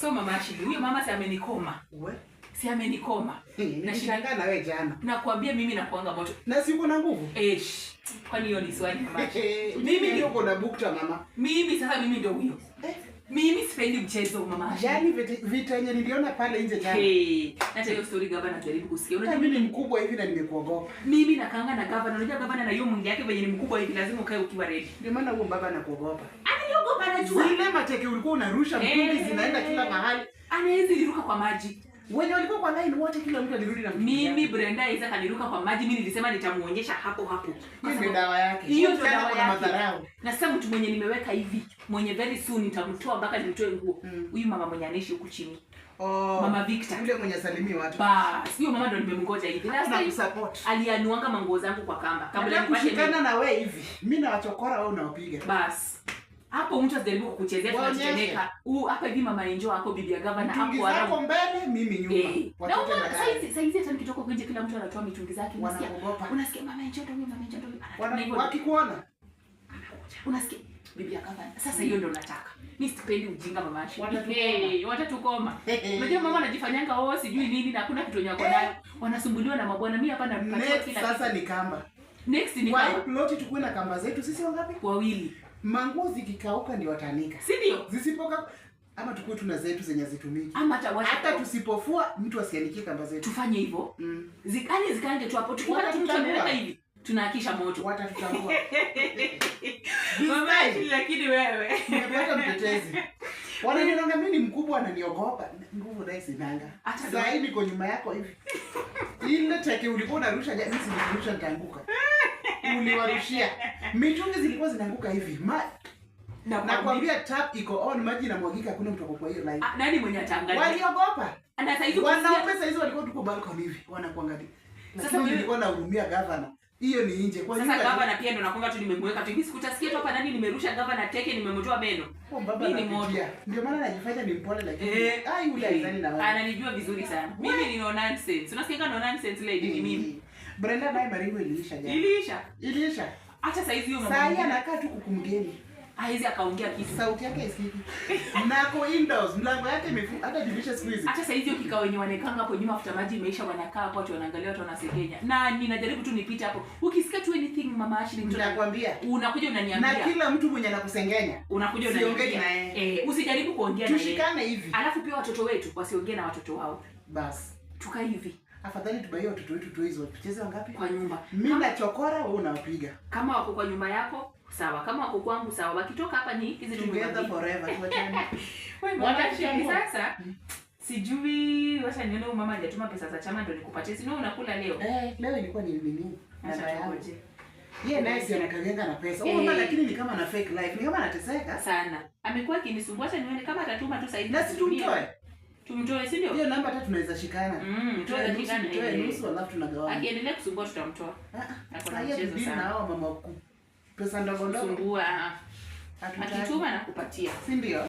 So mama Ashili, huyo mama si amenikoma. Wewe? Si amenikoma. Nashangaa na wewe jana. Nakwambia mimi nakuanga moto. Na si uko na nguvu? Kwani hiyo ni swali mama? Mimi ndio uko na bukta mama. Mimi sasa mimi ndio huyo. Mimi sipendi mchezo mama. Yaani vita yenye niliona pale nje jana. Hata hiyo story gavana jaribu kusikia. Unajua mimi ni mkubwa hivi na nimekuogopa. Mimi nakaanga na gavana. Unajua gavana na hiyo mwili yake venye ni mkubwa hivi lazima ukae ukiwa ready. Ndio maana huo baba anakuogopa. Ananiogopa anajua. Zile mateke ulikuwa unarusha mtungi zinaenda kila mahali. Anaweza liruka kwa maji. Wenye walikuwa kwa line wote kila mtu alirudi na mtungi. Mimi Brenda Isaac kaniruka kwa maji, mimi nilisema nitamuonyesha hapo hapo. Hiyo ndio dawa yake. Hiyo ndio dawa yake. Madharau. Na sasa mtu mwenye nimeweka hivi, mwenye very soon nitamtoa mpaka nimtoe nguo. Huyu mama mwenye anaishi huku chini. Mama Victor. Yule mwenye salimii watu. Bas, hiyo mama ndo nimemngoja hivi. Na kusupport. Alianuanga manguo zangu kwa kamba. Kabla ya kushikana na wewe hivi. Mimi nawachokora wewe unawapiga. Bas. Hapo mtu asijaribu kukuchezea tunatetemeka. Hapa hivi mama Enjo hapo bibi ya gavana hapo hapo mbele mimi nyuma. Na saizi hata nikitoka nje kila mtu anatoa mitungi zake unasikia mama Enjo ndio mama Enjo ndio. Wakikuona unasikia bibi ya gavana. Sasa hiyo ndio nataka. Mimi sipendi ujinga mama Ashili. Watatukoma. Unajua mama anajifanyanga sijui nini na hakuna kitu nyako nayo. Wanasumbuliwa na mabwana. Mimi hapa napatia kila. Sasa ni kamba. Next ni kamba. Kwa plot tukue na kamba zetu sisi wangapi? Wawili. Manguo zikikauka ndio watanika. Si ndio? Zisipoka ama tukue tuna zetu zenye zitumiki. Ama hata tusipofua mtu asianikie kamba zetu. Tufanye hivyo. Zikani zikaange tu hapo tukipata mtu ameweka hivi. Tunahakisha moto. Watatutambua. Mama Ashili lakini wewe. Nimepata mtetezi. Wananiona mimi ni mkubwa ananiogopa. Nguvu dai sinanga. Sasa hivi niko nyuma yako hivi. Ile teke ulikuwa unarusha mimi sinirusha nitaanguka. Uliwarushia. Mitungi zilikuwa zinaanguka hivi. Nakwambia tap iko on, maji inamwagika, hakuna mtu kwa hiyo line. Nani mwenye ataangalia? Waliogopa. Na sasa hizo wanaume sasa hizo walikuwa tuko balcony hivi, wanakuangalia. Sasa mimi nilikuwa nahurumia governor. Hiyo ni nje. Kwa nini? Sasa governor pia ndo nakwanga tu nimemweka tu. Mimi sikutasikia tu hapa nani nimerusha governor teke nimemtoa meno. Mimi ni moto. Ndio maana najifanya ni mpole lakini yule aizani na wewe. Ananijua vizuri sana. Mimi ni no nonsense. Unasikia no nonsense lady ni mimi. Brenda naye Maringo iliisha jana. Ilisha. Hata sasa hivi mama. Sasa yeye anakaa tu kukumgeni. Hizi akaongea kitu. Sauti yake isikiki. Nako indoors, mlango yake imefunga hata dirisha squeeze. Hata sasa hivi ukikao wenye wanekanga hapo nyuma afuta maji imeisha wanakaa hapo watu wanaangalia watu wanasegenya. Na ninajaribu tu nipite hapo. Ukisikia tu anything mama Ashili mtu anakuambia. Unakuja unaniambia. Na kila mtu mwenye anakusengenya. Unakuja unaniambia. Usijaribu kuongea na yeye. Tushikane hivi. Alafu pia watoto wetu wasiongee na watoto wao. Bas. Tuka hivi. Afadhali tubaie watoto wetu tu hizo. Tucheze wangapi? Kwa nyumba. Mimi nachokora wewe unawapiga. Kama wako kwa nyumba yako sawa, kama wako kwangu sawa. Wakitoka hapa ni hizi together forever. Wewe sasa sijui wacha nione mama hajatuma pesa za chama ndio nikupatie. Sio unakula leo? Leo ilikuwa ni nini? Namba yangu. Yeye naye si anakalenga na pesa. Mama lakini ni kama na fake life. Ni kama anateseka sana. Amekuwa akinisumbua sana nione kama atatuma tu saizi. Na si tumtoe. Tumtoe si ndio? Hiyo namba hata tunaweza shikana. Tutoe nusu alafu tunagawana. Akiendelea kusumbua tutamtoa. Hakuna mchezo sana. Na hao mama pesa ndogo ndogo. Sumbua. Akituma na kupatia. Si ndio?